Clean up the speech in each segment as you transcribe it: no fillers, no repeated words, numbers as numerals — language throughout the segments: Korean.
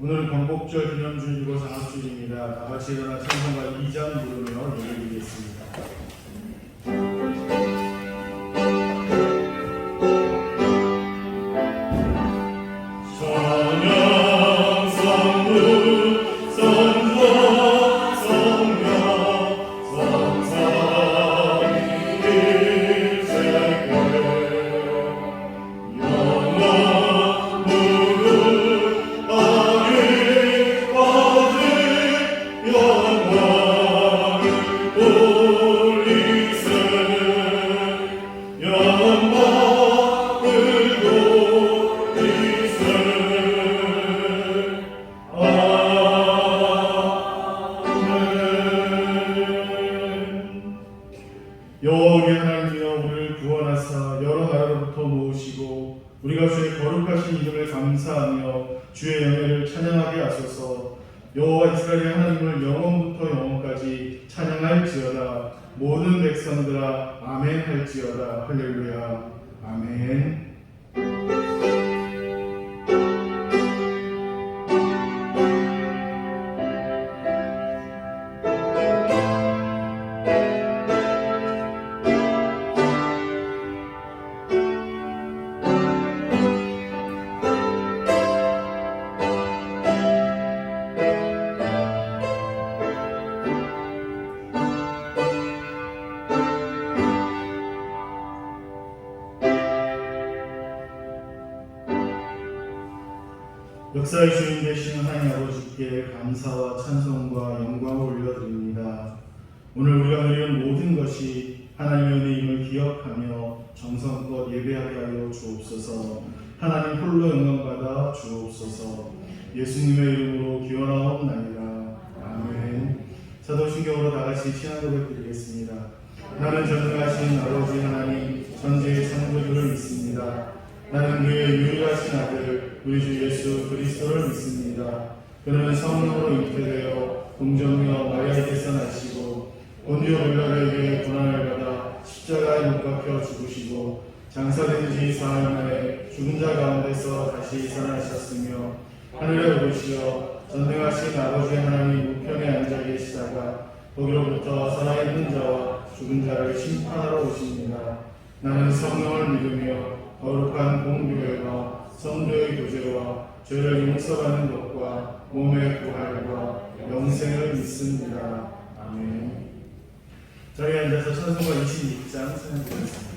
오늘은 광복절 기념주일이고 장합주일입니다. 다같이 일어나 찬송가 2장 부르며 예배드리겠습니다. 여호와 우리 하나님이여, 우리를 구원하사 여러 나라로부터 모으시고 우리가 주의 거룩하신 이름을 감사하며 주의 영예를 찬양하게 하소서. 여호와 이스라엘의 하나님을 영원부터 영원까지 찬양할지어다. 모든 백성들아 아멘 할지어다. 할렐루야. 아멘. 역사의 주인 되시는 하나님 아버지께 감사와 찬송과 영광을 올려드립니다. 오늘 우리가 누리는 모든 것이 하나님의 은혜임을 기억하며 정성껏 예배하게 하여 주옵소서. 하나님 홀로 영광받아 주옵소서. 예수님의 이름으로 기원하옵나이다. 아멘. 사도신경으로 다같이 신앙 고백드리겠습니다. 나는 전능하신 아버지 하나님 전지의 창조주를 믿습니다. 나는 그의 유일하신 아들 우리 주 예수 그리스도를 믿습니다. 그는 성령으로 잉태되어 동정녀 마리아에게서 나시고 본디오 빌라도에게 고난을 받아 십자가에 못 박혀 죽으시고 장사된 지 사흘 만에 죽은 자 가운데서 다시 살아나셨으며 하늘에 오르시어 전능하신 아버지 하나님 우편에 앉아 계시다가 거기로부터 살아있는 자와 죽은 자를 심판하러 오십니다. 나는 성령을 믿으며 거룩한 공교회와 성도의 교제와 죄를 용서받는 것과 몸의 부활과 영생을 믿습니다. 아멘. 저희 앉아서 찬송가 26장 찬양드리겠습니다.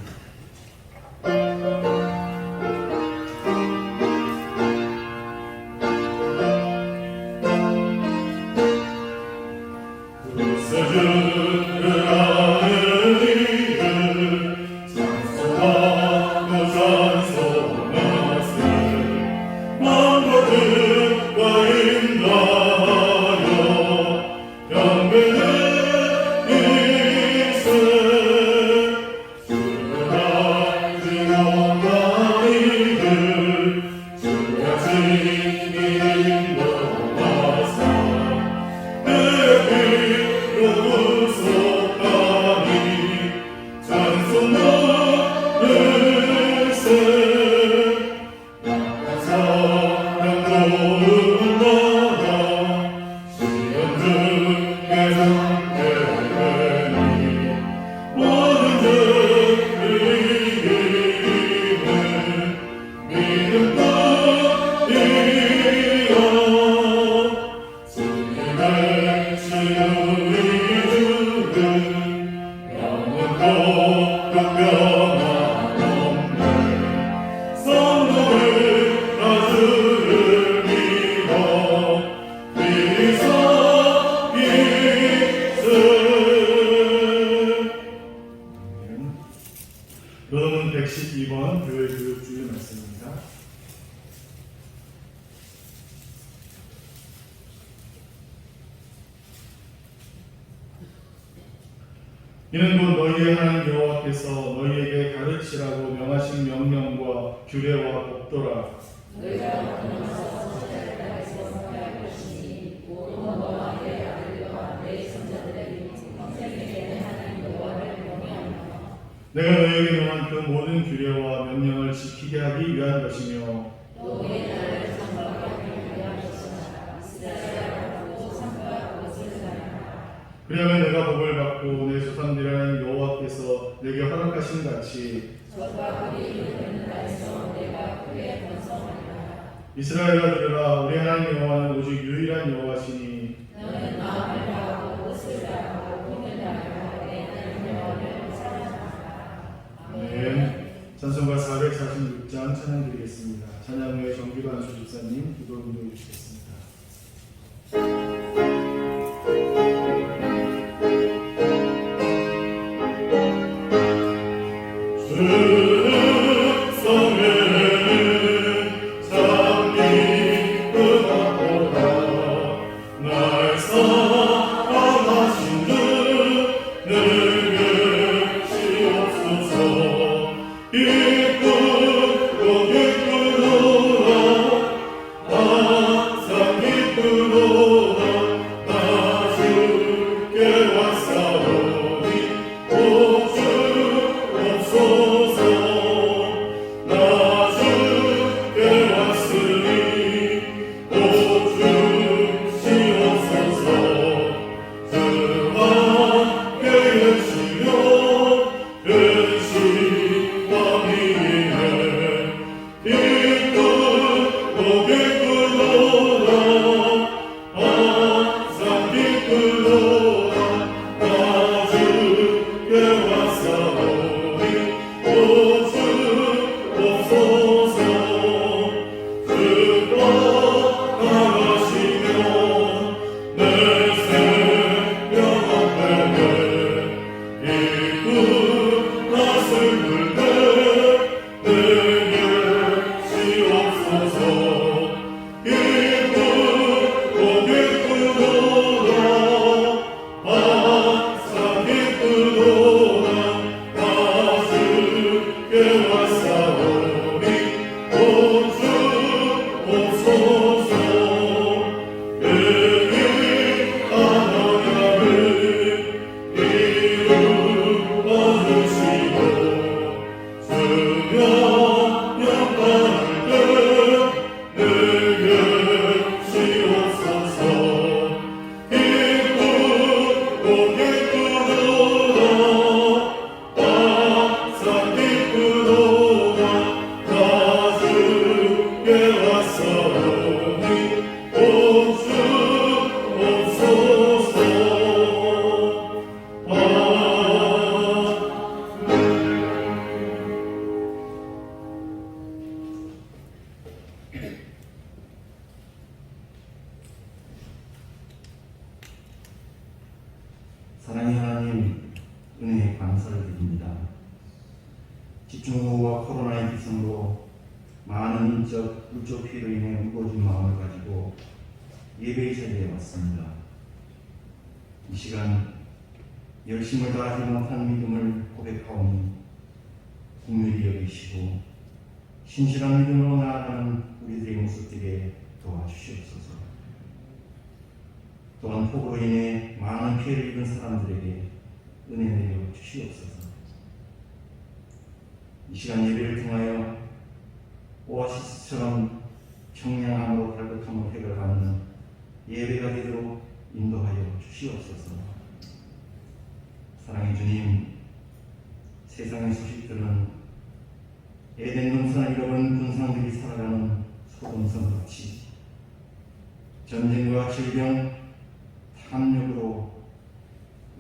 여러분 112번 교회 교육주의 말씀입니다. 이는 곧 너희의 하나님 여호와께서 너희에게 가르치라고 명하신 명령과 규례와 법도라. 내가 너희에게 명한 그 모든 규례와 명령을 지키게 하기 위한 것이며 그러면 내가 복을 받고 내 조상들이라는 여호와께서 내게 허락하신 같이 저가 그리 이르는 날에서 내가 그의 번성하리라. 이스라엘아 들으라. 우리 하나님 여호와는 오직 유일한 여호와시니 너는 마음을 다하고 뜻을 다하고 힘을 다하여 내 하나님 여호와를 사랑하라. 아멘. 찬송가 446장 찬양드리겠습니다. 찬양 후에 정기관 주집사님 기도 인도해 주시겠습니다. 사랑의 하나님, 은혜에 감사를 드립니다. 집중호우와 코로나의 기승으로 많은 인적, 물적 피해로 인해 무거워진 마음을 가지고 예배의 자리에 왔습니다. 이 시간 열심을 다하지 못한 믿음을 고백하오니 긍휼히 여기시고 신실한 믿음으로 나아가는 우리들의 모습 되게 도와주시옵소서. 또한 폭우로 인해 많은 피해를 입은 사람들에게 은혜 내려 주시옵소서. 이 시간 예배를 통하여 오아시스처럼 청량함으로 발걸함으로 해결하는 예배가 되도록 인도하여 주시옵소서. 사랑의 주님, 세상의 소식들은 에덴 동산을 잃어버린 군상들이 살아가는 소동성같이 전쟁과 질병, 탐욕으로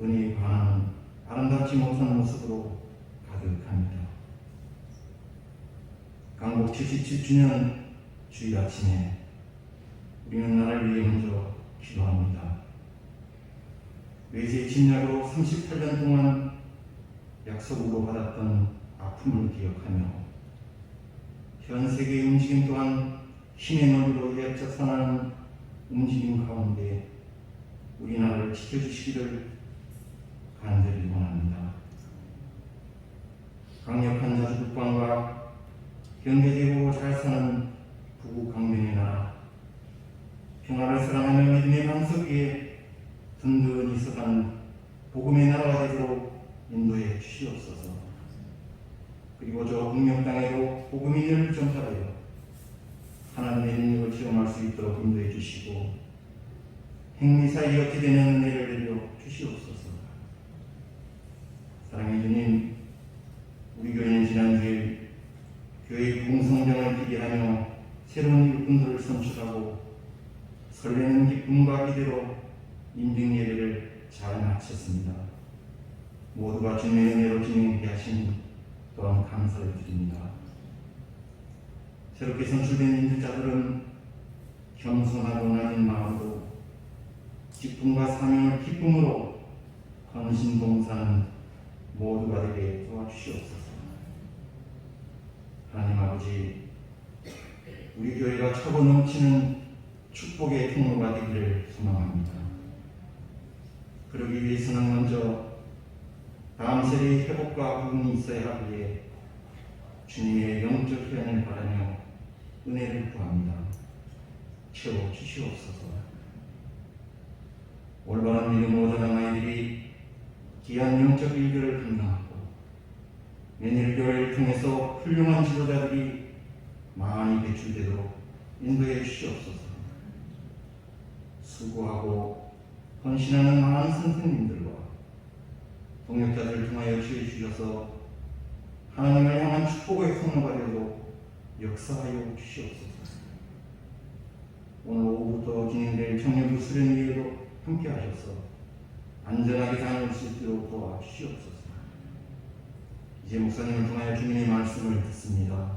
은혜에 반하는 아름답지 못한 모습으로 가득합니다. 강복 77주년 주일 아침에 우리는 나를 위해 먼저 기도합니다. 외세의 침략으로 38년 동안 약속으로 받았던 아픔을 기억하며 현 세계의 움직임 또한 힘의 너비로 예약적산하는 움직임 가운데 우리나라를 지켜주시기를 간절히 원합니다. 강력한 자주국방과 경제적으로 잘 사는 부부 강변의 나라, 평화를 사랑하며 믿음의 반석 위에 든든히 서가는 복음의 나라가 되도록 인도해 주시옵소서. 그리고 저 북녘 땅에도 복음이 늘 전파되어 하나님의 능력을 체험할 수 있도록 인도해 주시고 행미사에 어찌 되는 은혜를 내려 주시옵소서. 사랑해 주님, 우리 교회는 지난주에 교회 부흥성장을 기대하며 새로운 일꾼들을 선출하고 설레는 기쁨과 기대로 인증 예배를 잘 마쳤습니다. 모두가 주님의 은혜로 진행되게 하신 또한 감사를 드립니다. 새롭게 선출된 인도자들은 겸손하고 낮은 마음으로 직분과 사명을 기쁨으로 헌신 봉사하는 모두가 되게 도와주시옵소서. 하나님 아버지, 우리 교회가 차고 넘치는 축복의 통로가 되기를 소망합니다. 그러기 위해서는 먼저 다음 세대의 회복과 부흥이 있어야 하기에 주님의 영적 희연을 바라며 은혜를 구합니다. 채워 주시옵소서. 올바른 믿음으로 자란 아이들이 귀한 영적 일들을 감당하고 매일교회를 통해서 훌륭한 지도자들이 많이 배출되도록 인도해 주시옵소서. 수고하고 헌신하는 많은 선생님들과 동역자들을 통하여 지혜 주셔서 하나님을 향한 축복의 통로가 되도록 역사하여 주시옵소서. 오늘 오후부터 진행될 청년부 수련회에도 함께 하셔서 안전하게 다녀올 수 있도록 도와주시옵소서. 이제 목사님을 통하여 주님의 말씀을 듣습니다.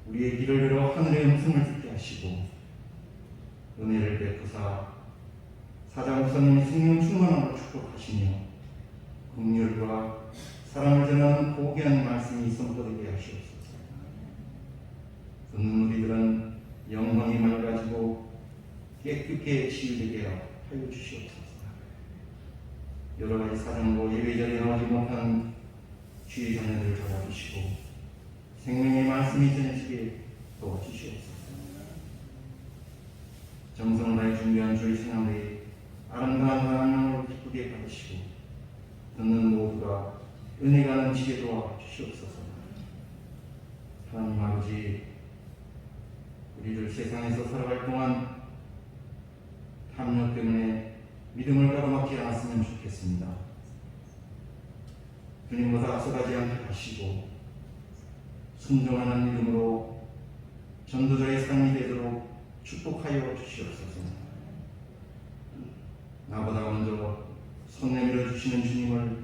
우리의 길을 열어 하늘의 음성을 듣게 하시고 은혜를 베푸사 사장 목사님의 생명 충만함으로 축복하시며 긍휼과 사랑을 전하는 고귀한 말씀이 선포되게 하시옵소서. 듣는 우리들은 영광이 맑아지고 깨끗게 치유되게 하여 주시옵소서. 여러 가지 사정으로 예배자리에 나오지 못한 주의 자녀들을 잡아주시고 생명의 말씀이 전해지게 도와주시옵소서. 정성을 다해 준비한 주의 생활에 아름다운 방향으로 기쁘게 받으시고 듣는 모두가 은혜가 넘치게 도와주시옵소서. 하나님 아버지, 우리들 세상에서 살아갈 동안 탐욕 때문에 믿음을 가로막지 않았으면 좋겠습니다. 주님보다 앞서가지 않게 하시고 순종하는 믿음으로 전도자의 삶이 되도록 축복하여 주시옵소서. 나보다 먼저 손 내밀어 주시는 주님을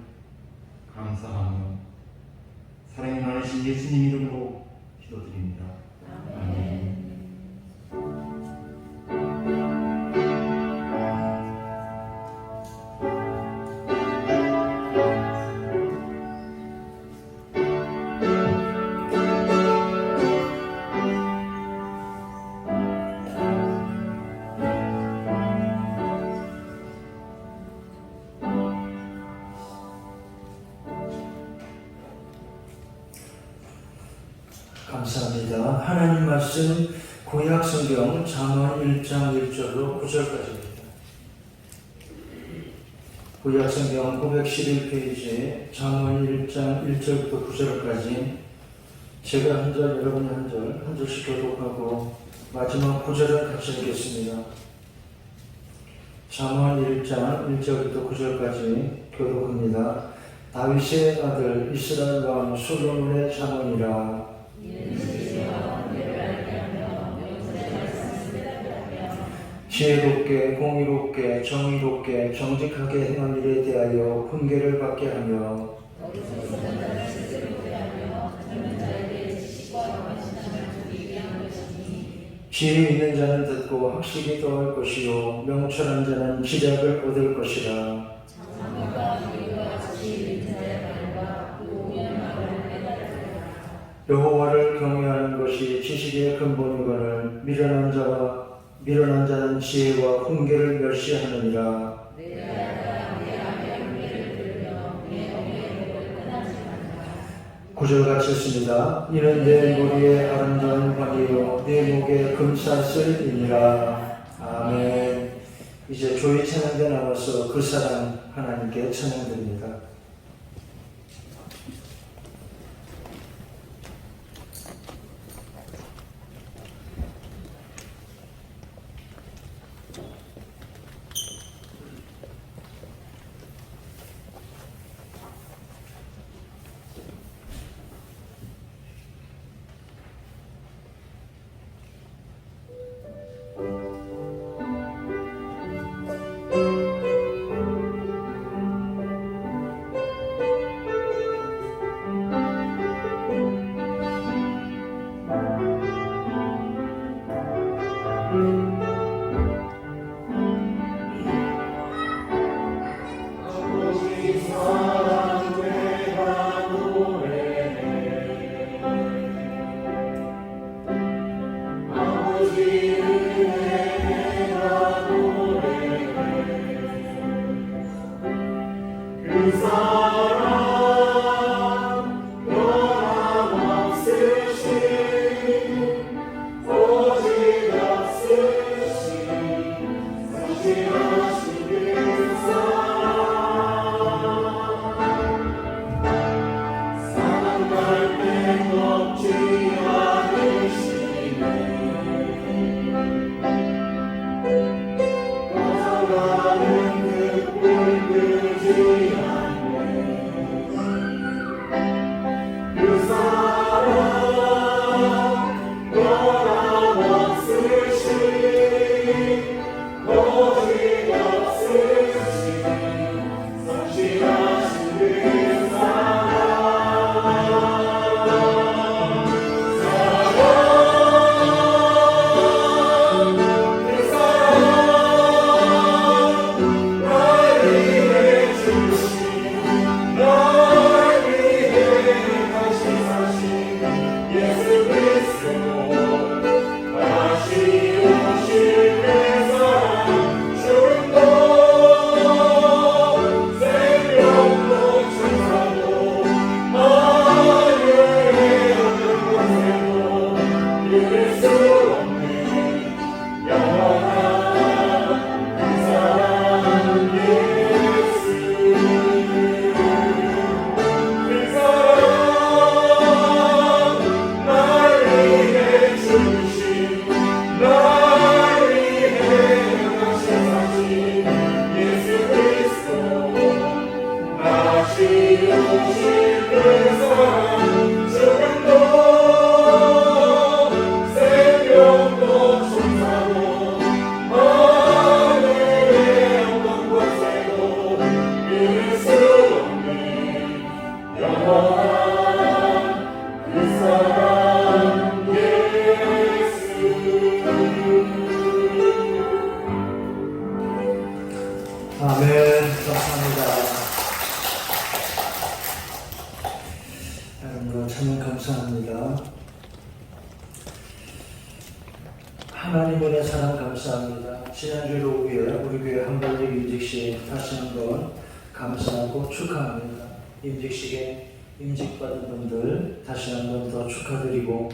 감사하며 사랑이 많으신 예수님 이름으로 기도드립니다. 아멘. 감사합니다. 하나님 말씀 구약 성경 잠언 1장 1절로 9절까지입니다. 구약 성경 911페이지에 잠언 1장 1절부터 9절까지 제가 한 절, 여러분이 한 절, 한 절씩 교독하고 마지막 9절을 같이 읽겠습니다. 잠언 1장 1절부터 9절까지 교독합니다. 다윗의 아들 이스라엘 왕 솔로몬의 잠언이라. 지혜롭게 공의롭게 정의롭게 정직하게 행한 일에 대하여 훈계를 받게 하며 지혜 있는 자는 듣고 학식이 더할 것이요 명철한 자는 지략을 얻을 것이라. 여호와를 경외하는 것이 지식의 근본이거늘 미련한 자는 지혜와 훈계를 멸시하느니라. 구절같이 했습니다. 이는 내 머리에 아름다운 관이요 내 목에 금사슬이니라. 아멘. 이제 조의 찬양대 나와서 그 사랑 하나님께 찬양드립니다. 아멘. 감사합니다. 하나님 참 감사합니다. 하나님 은혜 사랑 감사합니다. 지난주 오후에 우리 교회 한발리 임직식 다시 한번 감사하고 축하합니다. 임직식에 임직받은 분들 다시 한번 더 축하드리고,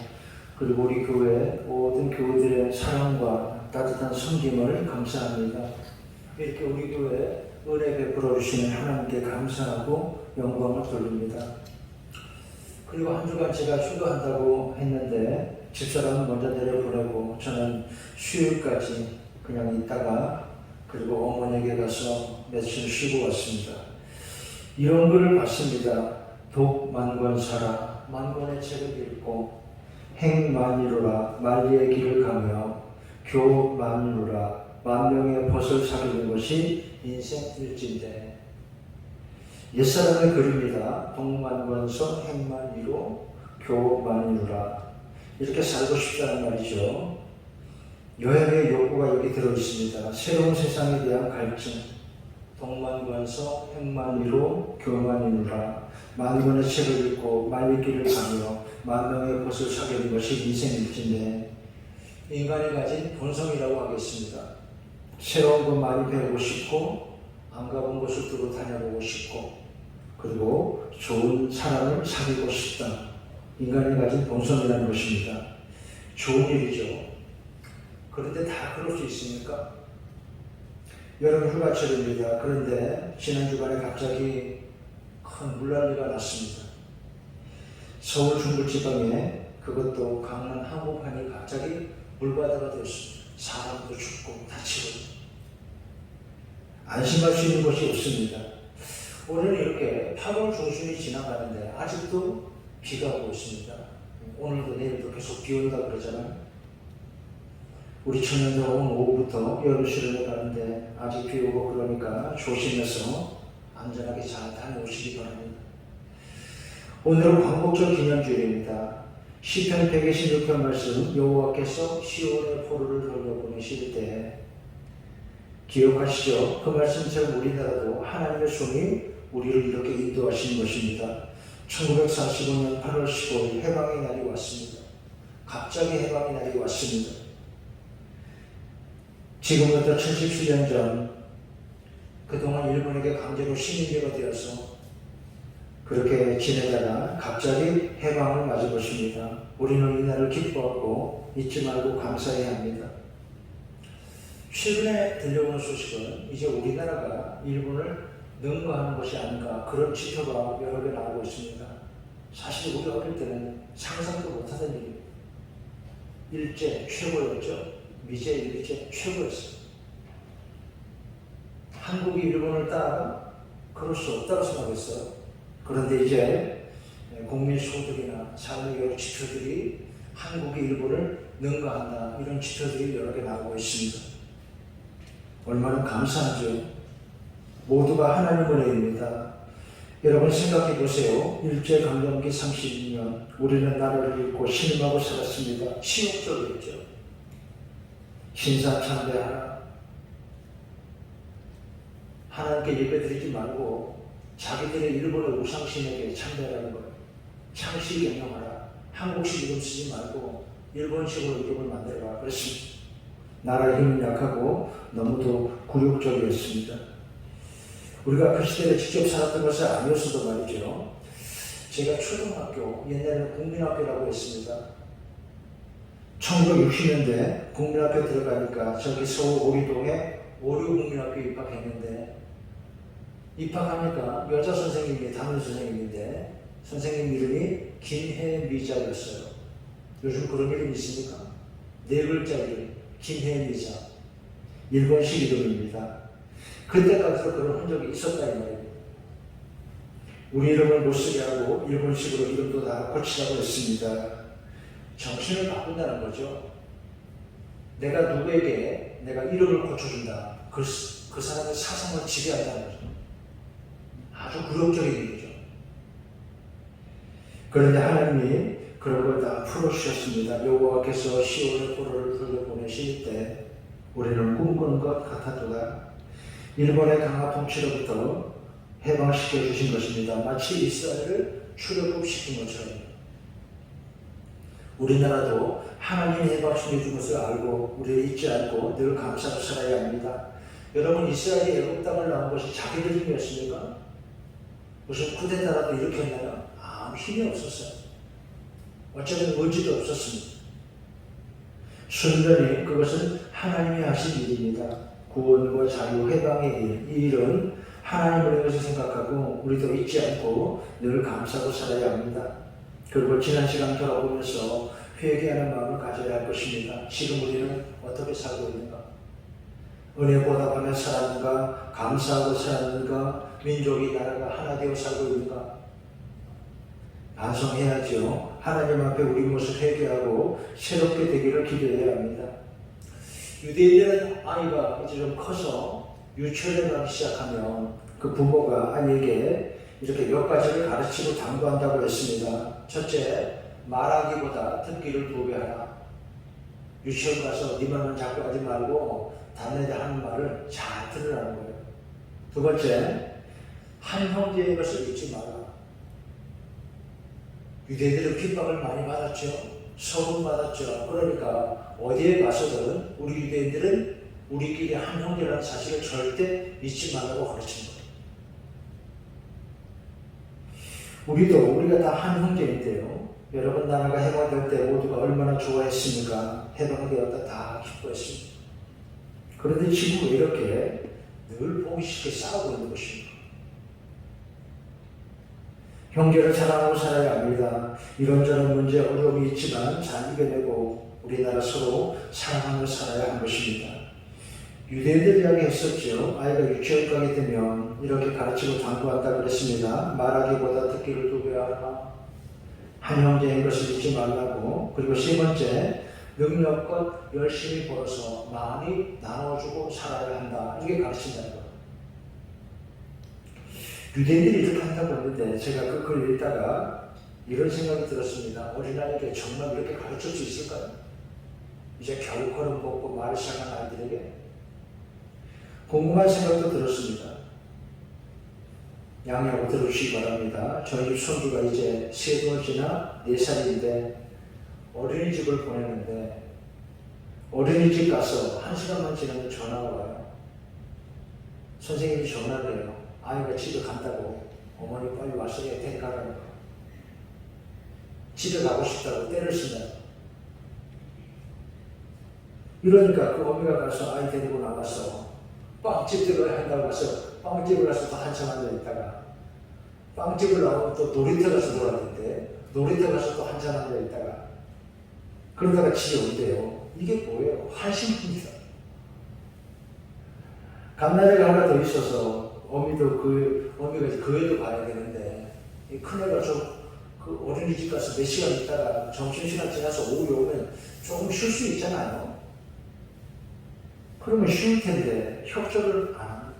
그리고 우리 교회 모든 교우들의 사랑과 따뜻한 섬김을 감사합니다. 이렇게 우리 교회에 은혜 베풀어 주시는 하나님께 감사하고 영광을 돌립니다. 그리고 한 주간 제가 휴가한다고 했는데 집사람은 먼저 내려보내고 저는 수요일까지 그냥 있다가 그리고 어머니에게 가서 며칠 쉬고 왔습니다. 이런 글을 봤습니다. 독만권사라 만권의 책을 읽고 행만이로라 만리의 길을 가며 교만이로라 만명의 벗을 사르는 것이 인생일진데, 옛사람의 글입니다. 독만권서 행만이로 교만이로라 이렇게 살고 싶다는 말이죠. 여행의 욕구가 여기 들어있습니다. 새로운 세상에 대한 갈증, 독만권서 행만이로 교만이로라 만권의 책을 읽고 만리 길을 가며 만명의 벗을 사르는 것이 인생일진데, 인간이 가진 본성이라고 하겠습니다. 새로운 것 많이 배우고 싶고 안 가본 곳을 두고 다녀보고 싶고 그리고 좋은 사람을 사귀고 싶다. 인간이 가진 본성이라는 것입니다. 좋은 일이죠. 그런데 다 그럴 수 있습니까? 여름 휴가철입니다. 그런데 지난 주간에 갑자기 큰 물난리가 났습니다. 서울 중부지방에 그것도 강릉 한복판이 갑자기 물바다가 되었습니다. 사람도 죽고 다치고 안심할 수 있는 것이 없습니다. 오늘은 이렇게 8월 중순이 지나가는데 아직도 비가 오고 있습니다. 오늘도 내일도 계속 비 온다 그러잖아요. 우리 청년들 오늘 오후부터 여름실험에 가는데 아직 비 오고 그러니까 조심해서 안전하게 잘 다녀오시기 바랍니다. 오늘은 광복절 기념주일입니다. 시편 126편 말씀, 여호와께서 시온의 포로를 돌려보내실 때 기억하시죠? 그 말씀처럼 우리나라도 하나님의 손이 우리를 이렇게 인도하신 것입니다. 1945년 8월 15일 해방의 날이 왔습니다. 갑자기 해방의 날이 왔습니다. 지금부터 77년 전 그동안 일본에게 강제로 식민지가 되어서 그렇게 지내다가 갑자기 해방을 맞은 것입니다. 우리는 이날을 기뻐하고 잊지 말고 감사해야 합니다. 최근에 들려오는 소식은 이제 우리나라가 일본을 능가하는 것이 아닌가 그런 지표가 여러 개 나오고 있습니다. 사실 우리 어릴 때는 상상도 못하던 일이에요. 일제 최고였죠. 미제, 일제 최고였어요. 한국이 일본을 따라가? 그럴 수 없다고 생각했어요. 그런데 이제 국민소득이나 삶의 여러 지표들이 한국이 일본을 능가한다, 이런 지표들이 여러 개 나오고 있습니다. 얼마나 감사하죠. 모두가 하나님 은혜입니다. 여러분 생각해 보세요. 일제강점기 32년 우리는 나라를 잃고 신음하고 살았습니다. 치욕적이었죠. 신사참배하라. 하나님께 예배드리지 말고 자기들의 일본의 우상신에게 참배하라는 거예요. 창씨 경영하라. 한국식 이름 쓰지 말고 일본식으로 이름을 만들어라. 그렇습니다. 나라의 힘은 약하고 너무도 굴욕적이었습니다. 우리가 그 시대를 직접 살았던 것은 아니었어도 말이죠. 제가 초등학교, 옛날에는 국민학교라고 했습니다. 1960년대 국민학교 들어가니까 저기 서울 오리동에 오류국민학교 입학했는데, 입학하니까 여자 선생님이 담임 선생님인데 선생님 이름이 김혜미자였어요. 요즘 그런 이름 있습니까? 4글자 이름, 김혜미자. 일본식 이름입니다. 그때까지도 그런 흔적이 있었다 이 말이에요. 우리 이름을 못 쓰게 하고 일본식으로 이름도 다 고치라고 했습니다. 정신을 바꾼다는 거죠. 내가 누구에게 내가 이름을 고쳐준다. 그 사람의 사상을 지배한다는 거죠. 아주 굴욕적인 일이죠. 그런데 하나님이 그런 걸 다 풀어주셨습니다. 여호와께서 시온의 포로를 돌려보내실 때 우리는 꿈꾸는 것 같았도다. 일본의 강화 통치로부터 해방시켜 주신 것입니다. 마치 이스라엘을 출애굽시킨 것처럼 우리나라도 하나님이 해방시켜 준 것을 알고 우리를 잊지 않고 늘 감사로 살아야 합니다. 여러분, 이스라엘이 애굽 땅을 나온 것이 자기들 힘이었습니까? 무슨 쿠데타라도 일으켰나요? 아무 힘이 없었어요. 어쩌면 의지도 없었습니다. 순전히 그것은 하나님이 하신 일입니다. 구원과 자유, 해방의 일, 이 일은 하나님을 위해서 생각하고 우리도 잊지 않고 늘 감사하고 살아야 합니다. 그리고 지난 시간 돌아보면서 회개하는 마음을 가져야 할 것입니다. 지금 우리는 어떻게 살고 있는가? 은혜 보답하며 살았는가? 감사하고 살았는가? 민족이 나라가 하나 되어 살고 있는가? 반성해야죠. 하나님 앞에 우리 모습 회개하고 새롭게 되기를 기도해야 합니다. 유대인들은 아이가 이제 좀 커서 유치원에 가기 시작하면 그 부모가 아이에게 이렇게 몇 가지를 가르치고 당부한다고 했습니다. 첫째, 말하기보다 듣기를 2배 하라. 유치원 가서 네 말만 자꾸 하지 말고 자네들 하는 말을 잘 들으라는 거예요. 두 번째, 한 형제의 것을 잊지 마라. 유대인들은 핍박을 많이 받았죠. 소름 받았죠. 그러니까 어디에 가서든 우리 유대인들은 우리끼리 한 형제라는 사실을 절대 잊지 말라고 가르친 거예요. 우리가 다 한 형제인데요. 여러분, 나라가 해방될 때 모두가 얼마나 좋아했습니까? 해방되었다 다 기뻐했습니다. 그런데 지금 왜 이렇게 늘 보기 쉽게 싸우고 있는 것입니까? 형제를 사랑하고 살아야 합니다. 이런저런 문제, 어려움이 있지만 잘 이겨내고 우리나라 서로 사랑하며 살아야 하는 것입니다. 유대인들 이야기 했었죠. 아이가 유치원 가게 되면 이렇게 가르치고 당부한다 그랬습니다. 말하기보다 듣기를 2배 하라. 한 형제인 것을 잊지 말라고. 그리고 세 번째, 능력껏 열심히 벌어서 많이 나눠주고 살아야 한다. 이게 가르친다는 거예요. 유대인들이 이렇게 한다고 했는데 제가 그 글을 읽다가 이런 생각이 들었습니다. 어린아이에게 정말 이렇게 가르칠 수 있을까요? 이제 겨우 걸음 걷고 말을 시작한 아이들에게 궁금한 생각도 들었습니다. 양해하고 들어주시기 바랍니다. 저희 집 손주가 이제 3번 지나 4살인데 어린이집을 보내는데 어린이집 가서 1시간만 지나면 전화가 와요. 선생님이 전화를 해요. 아이가 집에 간다고. 어머니 빨리 와서 얘 데려가라는 거예요. 집에 가고 싶다고 때를 쓴다고. 이러니까 그 어미가 가서 아이 데리고 나가서 빵집 들어야 한다고 해서 빵집을 가서 또 한참 앉아있다가 빵집을 나오면 또 놀이터 가서 놀았는데 놀이터 가서 또 한잔 앉아 있다가 그러다가 집에 온대요. 이게 뭐예요? 한심입니다. 감나래가 하나 더 있어서 어미가 이제 교회도 가야 되는데 이 큰애가 좀 그 어린이집 가서 몇 시간 있다가 점심시간 지나서 오후에 오면 조금 쉴 수 있잖아요. 그러면 쉴 텐데 협조를 안 합니다.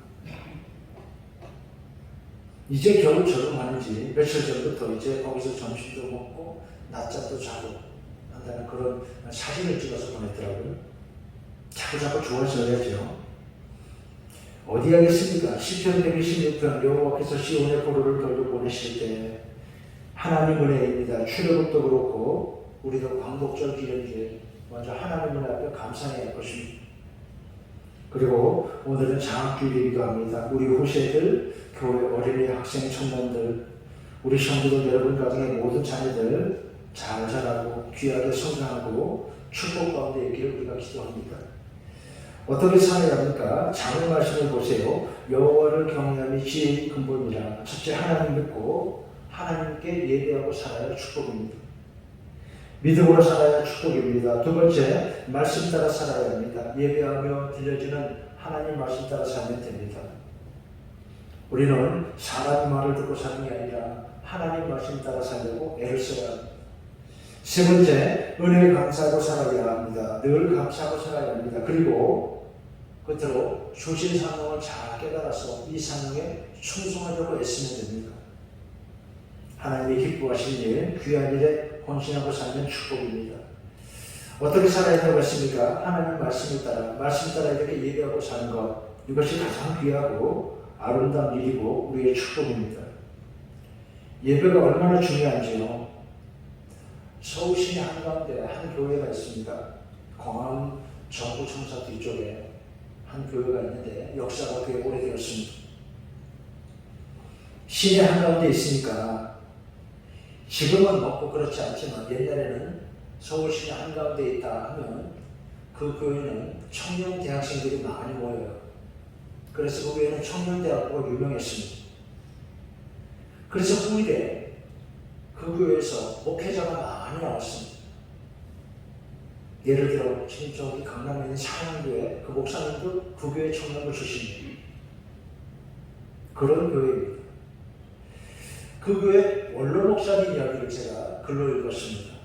이제 겨우 적응하는지 며칠 전부터 이제 거기서 점심도 먹고 낮잠도 자고 한다는 그런 사진을 찍어서 보냈더라고요. 자꾸 좋아져야죠. 어디 하겠습니까? 시편 126편 여호와께서 시온의 포로를 돌려 보내실 때 하나님 은혜입니다. 출애굽도 그렇고 우리도 광복절 기념일 먼저 하나님 은혜 앞에 감사해야 할 것입니다. 그리고 오늘은 장학주일이기도 합니다. 우리 후세들, 교회 어린이 학생 청년들, 우리 성도들 여러분 가정의 모든 자녀들 잘 자라고 귀하게 성장하고 축복 가운데 있기를 우리가 기도합니다. 어떻게 살아야 합니까? 장의 말씀을 보세요. 여호와를 경외함이 지혜의 근본이라. 첫째, 하나님 믿고 하나님께 예배하고 살아야 축복입니다. 믿음으로 살아야 축복입니다. 두 번째, 말씀 따라 살아야 합니다. 예배하며 들려지는 하나님 말씀 따라 살면 됩니다. 우리는 사람 말을 듣고 사는 게 아니라 하나님 말씀 따라 살려고 애를 써야 합니다. 세 번째, 은혜에 감사하고 살아야 합니다. 늘 감사하고 살아야 합니다. 그리고 끝으로 주신 사명을 잘 깨달아서 이 사명에 충성하려고 애쓰면 됩니다. 하나님이 기뻐하신 일, 귀한 일에 헌신하고 살면 축복입니다. 어떻게 살아야 되는 것입니까? 하나님 말씀을 따라, 말씀 따라 이렇게 예배하고 사는 것, 이것이 가장 귀하고 아름다운 일이고 우리의 축복입니다. 예배가 얼마나 중요한지요. 서울시내 한가운데 한 교회가 있습니다. 광화문 정부청사 뒤쪽에 한 교회가 있는데 역사가 꽤 오래되었습니다. 시내 한가운데 있으니까 지금은 먹고 그렇지 않지만 옛날에는 서울시내 한가운데 있다 하면 그 교회는 청년 대학생들이 많이 모여요. 그래서 그 교회는 청년대학교가 유명했습니다. 그래서 후일에 그 교회에서 목회자가 많이 나왔습니다. 예를 들어 지금 저기 강남에 있는 상향교회 그 목사님도 그 교회 청년부 출신이에요. 그런 교회입니다. 그 교회 원로 목사님 이야기를 제가 글로 읽었습니다.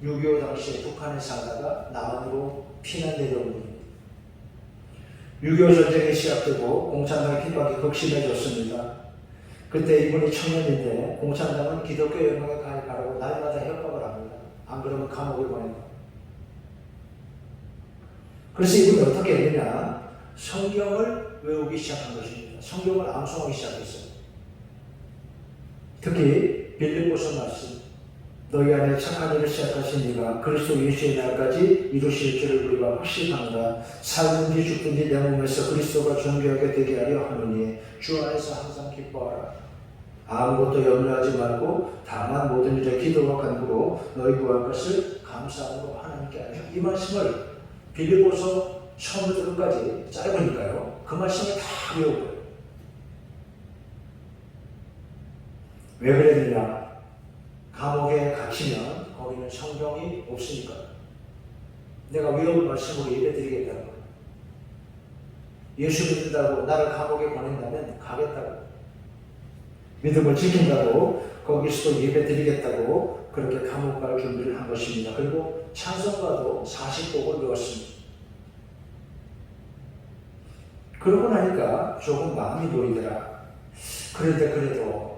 6.25 당시에 북한에 살다가 남한으로 피난 내려온 분입니다. 6.25 전쟁이 시작되고 공산당의 핍박이 극심해졌습니다. 그때 이분이 청년인데 공산당은 기독교 연합에 가입하라고 날마다 협박을 합니다. 안 그러면 감옥에 보내고. 그래서 이분이 어떻게 했느냐? 성경을 외우기 시작한 것입니다. 성경을 암송하기 시작했어요. 특히 빌립보서 말씀, 너희 안에 착한 일을 시작하신 이가 그리스도 예수의 날까지 이루실 줄을 우리가 확실합니다. 살든지 죽든지 내 몸에서 그리스도가 존귀하게 되게 하려 하느니 주 안에서 항상 기뻐하라. 아무것도 염려하지 말고 다만 모든 일에 기도와 간구로 너희 구할 것을 감사함으로 하나님께 하라. 이 말씀을 빌립보서 처음부터 끝까지 짧으니까요. 그 말씀을 다 외운 거예요. 왜 그랬느냐? 감옥에 갇히면 거기는 성경이 없으니까. 내가 외운 말씀으로 예배드리겠다는 거예요. 예수 믿는다고 나를 감옥에 보낸다면 가겠다고. 믿음을 지킨다고 거기서도 예배드리겠다고 그렇게 감옥 갈 준비를 한 것입니다. 그리고 찬송가도 40곡을 외웠습니다. 그러고 나니까 조금 마음이 놓이더라. 그런데 그래도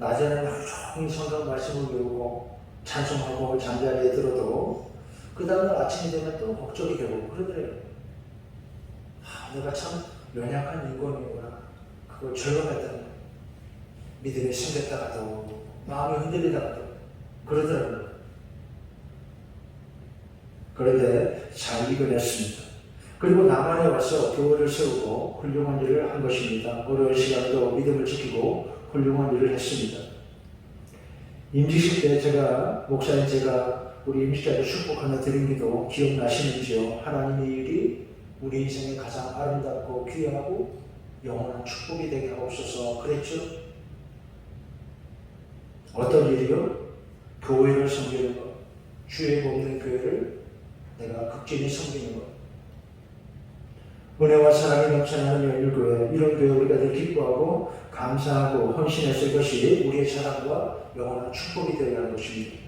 낮에는 하루 종일 성경 말씀을 외우고 찬송하고 잠자리에 들어도 그 다음날 아침이 되면 또 걱정이 되고 그러더래요. 내가 참 연약한 인간이구나. 그걸 절감했다는 거예요. 믿음이 생겼다가도 마음이 흔들리다가도 그러더라고요. 그런데 잘 이겨냈습니다. 그리고 남한에 와서 교회를 세우고 훌륭한 일을 한 것입니다. 어려운 시간도 믿음을 지키고 훌륭한 일을 했습니다. 임직식 때 제가 목사님 제가 우리 임직자들 축복하며 드린 기도 기억나시는지요? 하나님의 일이 우리 인생에 가장 아름답고 귀하고 영원한 축복이 되게 하옵소서 그랬죠? 어떤 일이요? 교회를 섬기는 것, 주의 돕는 교회를 내가 극진히 섬기는 것. 은혜와 사랑이 넘쳐나는 열일교회, 이런 교회 우리가 늘 기뻐하고 감사하고 헌신했을 것이 우리의 자랑과 영원한 축복이 되어야 하는 것입니다.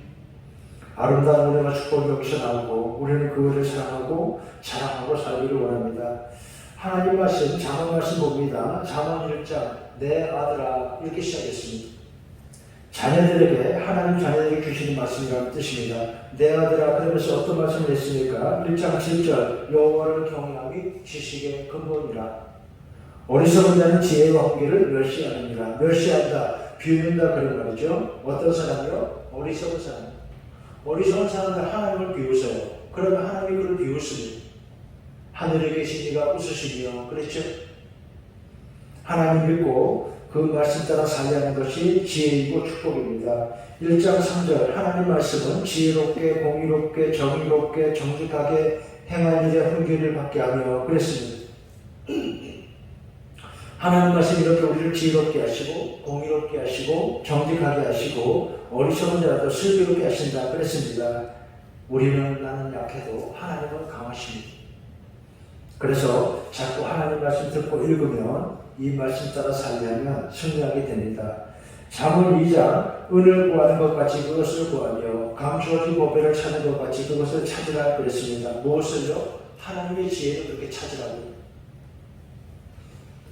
아름다운 은혜와 축복이 여기서 나오고 우리는 그것을 사랑하고 자랑하고 살기를 원합니다. 하나님 말씀, 잠언 말씀 봅니다. 잠언 1장, 내 아들아, 이렇게 시작했습니다. 자녀들에게, 하나님 자녀들에게 주시는 말씀이라는 뜻입니다. 내 아들아, 그러면서 어떤 말씀을 했습니까? 1장 7절, 여호와를 경외함이 지식의 근본이라. 어리석은 자는 지혜와 훈계를 멸시하느니라. 멸시한다, 비웃는다, 그런 말이죠. 어떤 사람이요? 어리석은 사람. 어리석은 사람들 하나님을 비웃어요. 그러면 하나님이 그를 비웃으니 하늘에 계신 이가 웃으시며, 그렇죠? 하나님 믿고 그 말씀 따라 살려하는 것이 지혜이고 축복입니다. 1장 3절, 하나님 말씀은 지혜롭게, 공의롭게, 정의롭게, 정직하게 행한 일에 훈계를 받게 하며 그랬습니다. 하나님 말씀이 이렇게 우리를 지혜롭게 하시고 공의롭게 하시고 정직하게 하시고 어리석은 자라도 슬기롭게 하신다 그랬습니다. 우리는, 나는 약해도 하나님은 강하십니다. 그래서 자꾸 하나님 말씀 듣고 읽으면 이 말씀 따라 살려면 승리하게 됩니다. 잠언 2장, 은을 구하는 것 같이 그것을 구하며 감추어진 보배를 찾는 것 같이 그것을 찾으라 그랬습니다. 무엇을요? 하나님의 지혜를 그렇게 찾으라고.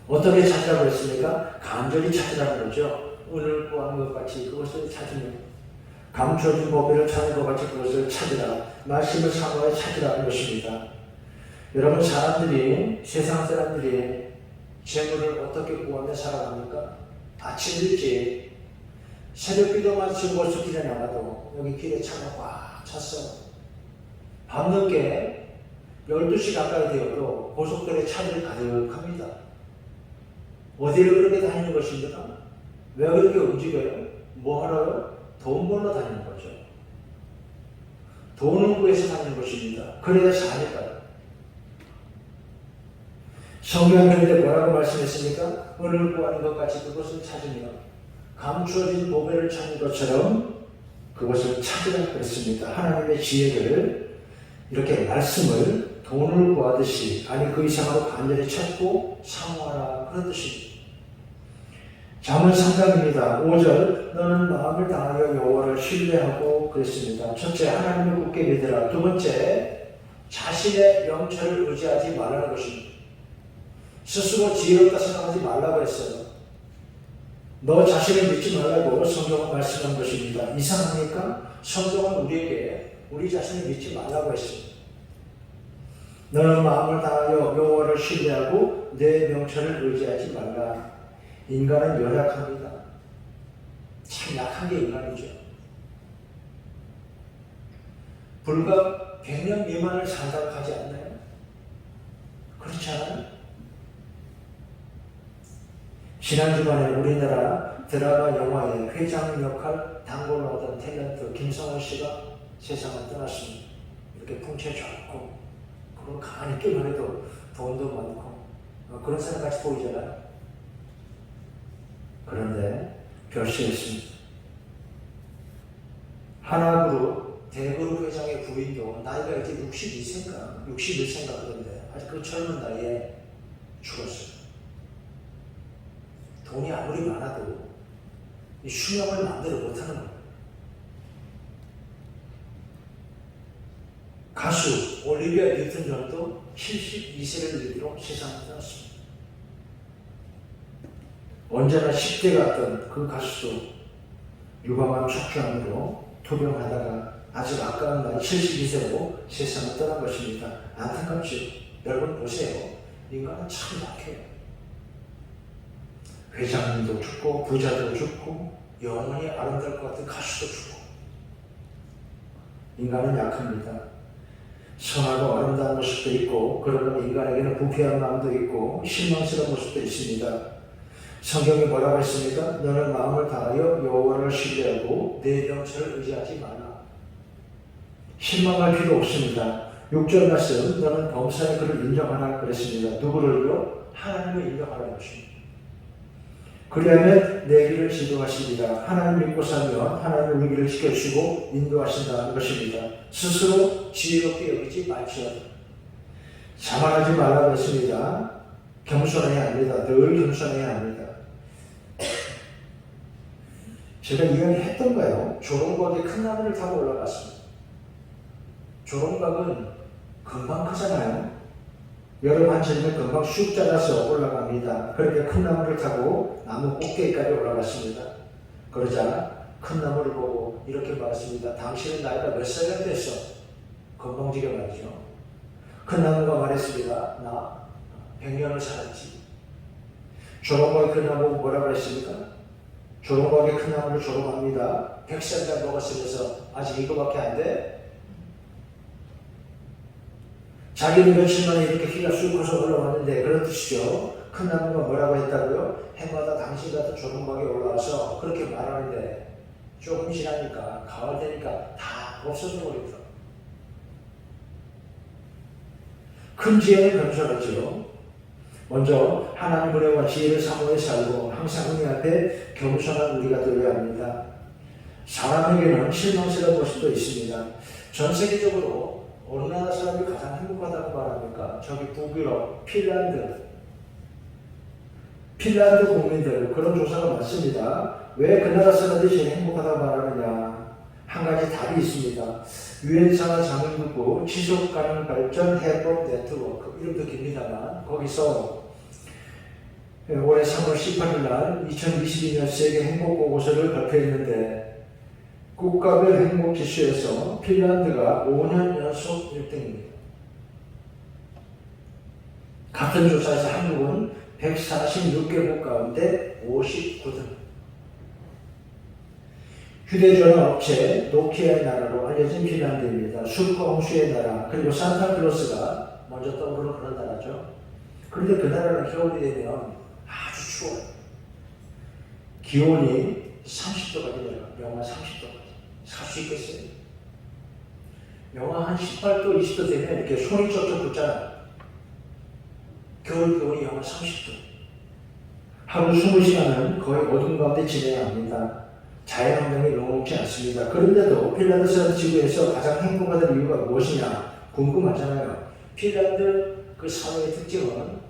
어떻게 찾으라고 했습니까? 간절히 찾으라는 거죠. 은을 구하는 것 같이 그것을 찾으며 감추어진 보배를 찾는 것 같이 그것을 찾으라. 말씀을 사모하여 찾으라는 것입니다. 여러분, 사람들이, 세상 사람들이 재물을 어떻게 구하며 살아갑니까? 아침 일찍 새벽 기도 마치고 벌써 길에 나가도 여기 길에 차가 꽉 찼어. 밤늦게 12시 가까이 되어도 고속도로에 차들이 가득합니다. 어디를 그렇게 다니는 것입니까? 왜 그렇게 움직여요? 뭐 하러요? 돈 벌러 다니는 거죠. 돈을 구해서 다니는 것입니다. 그래야 사니까요. 성경에 그런데 뭐라고 말씀했습니까? 은을 구하는 것 같이 그것을 찾으며 감추어진 보배를 찾는 것처럼 그것을 찾으라 그랬습니다. 하나님의 지혜를, 이렇게 말씀을 돈을 구하듯이, 아니 그 이상으로 간절히 찾고 사모하라, 그런 뜻입니다. 잠언 3장입니다. 5절, 너는 마음을 다하여 여호와를 신뢰하고 그랬습니다. 첫째, 하나님을 굳게 믿으라. 두 번째, 자신의 명철을 의지하지 말라는 것입니다. 스스로 지혜롭다 생각하지 말라고 했어요. 너 자신을 믿지 말라고 성경은 말씀한 것입니다. 이상합니까? 성경은 우리에게 우리 자신을 믿지 말라고 했습니다. 너는 마음을 다하여 여호와를 신뢰하고 내 명철을 의지하지 말라. 인간은 연약합니다. 참 약한 게 인간이죠. 불과 100년 미만을 산다고 하지 않나요? 그렇지 않아요? 지난 주간에 우리나라 드라마 영화의 회장 역할 단골로 하던 탤런트 김성원 씨가 세상을 떠났습니다. 이렇게 풍채 좋고, 그리고 가만히 있기만 해도 돈도 많고, 그런 사람 같이 보이잖아요. 그런데 별세했습니다. 하나그룹 대그룹 회장의 부인도 나이가 이제 62세인가 61세인가 그런데 아직 그 젊은 나이에 죽었어요. 돈이 아무리 많아도 이 수명을 마음대로 못하는 거예요. 가수 올리비아 뉴튼 존도 72세를 일기로 세상을 떠났습니다. 언제나 10대 같던 그 가수도 유방암 척추암으로 투병하다가 아주 아까운 나이 72세로 세상을 떠난 것입니다. 안타깝죠? 여러분 보세요. 인간은 참 약해요. 회장님도 죽고 부자도 죽고 영원히 아름다울 것 같은 가수도 죽고. 인간은 약합니다. 선하고 아름다운 모습도 있고, 그러나 인간에게는 부패한 마음도 있고 실망스러운 모습도 있습니다. 성경이 뭐라고 했습니까? 너는 마음을 다하여 여호와를 신뢰하고 내 명철을 의지하지 마라. 실망할 필요 없습니다. 6절 말씀, 너는 범사의 그를 인정하라 그랬습니다. 누구를요? 하나님을 인정하라는 것입니다. 그리하면 내 길을 지도하시리라. 하나님 믿고 살면 하나님의 우리 길을 지켜주시고 인도하신다는 것입니다. 스스로 지혜롭게 여기지 말지어다. 자만하지 말라고 했습니다. 겸손해야 합니다. 늘 겸손해야 합니다. 제가 이야기했던가요? 조롱박에 큰 나무를 타고 올라갔습니다. 조롱박은 금방 크잖아요. 여름 한철이면 금방 쑥 자라서 올라갑니다. 그렇게 큰 나무를 타고 나무 꼭대기까지 올라갔습니다. 그러자 큰 나무를 보고 이렇게 말했습니다. 당신은 나이가 몇 살이나 됐어? 건방지게 말이죠. 큰 나무가 말했습니다. 나 100년을 살았지. 조롱박이 큰 나무 뭐라고 했습니까? 조롱박이 큰 나무를 조롱합니다. 100살이나 먹었으면서 아직 이거밖에 안 돼? 자기는 며칠 만에 이렇게 키가 쑥 커서 올라왔는데 그런 뜻이죠. 큰 나무가 뭐라고 했다고요? 해마다 당신 같은 조롱박이 올라와서 그렇게 말하는데 조금 지나니까 가을 되니까 다 없어져 버립니다. 큰 지혜는 겸손하죠. 먼저 하나님 은혜와 지혜를 사모해 살고 항상 은혜 앞에 겸손한 우리가 되어야 합니다. 사람에게는 실망스러운 모습도 있습니다. 전 세계적으로 어느 나라 사람이 가장 행복하다고 말합니까? 저기 북유럽, 핀란드 국민들 그런 조사가 많습니다. 왜 그 나라 사람들이 제일 행복하다고 말하느냐? 한 가지 답이 있습니다. 유엔상하 장흥국부 지속가능 발전 해법 네트워크, 이름도 깁니다만 거기서 올해 3월 18일 날 2022년 세계 행복 보고서를 발표했는데 국가별 행복 지수에서 핀란드가 5년 연속 1등입니다. 같은 조사에서 한국은 146개국 가운데 59등. 휴대전화 업체 노키아의 나라로 알려진 핀란드입니다. 숲과 홍수의 나라, 그리고 산타클로스가 먼저 떠오르는 그런 나라죠. 그런데 그 나라는 겨울이 되면 아주 추워요. 기온이 30도까지 내려가요. 영하 30도까지. 살 수 있겠어요? 영하 한 18도, 20도 되면 이렇게 손이 쩍쩍 붙잖아요. 겨울 기온이 영하 30도. 하루 20시간은 거의 어둠 가운데 지내야 합니다. 자연환경이 녹록지 않습니다. 그런데도 핀란드 사람 지구에서 가장 행복하다는 이유가 무엇이냐 궁금하잖아요. 핀란드 그 사회의 특징은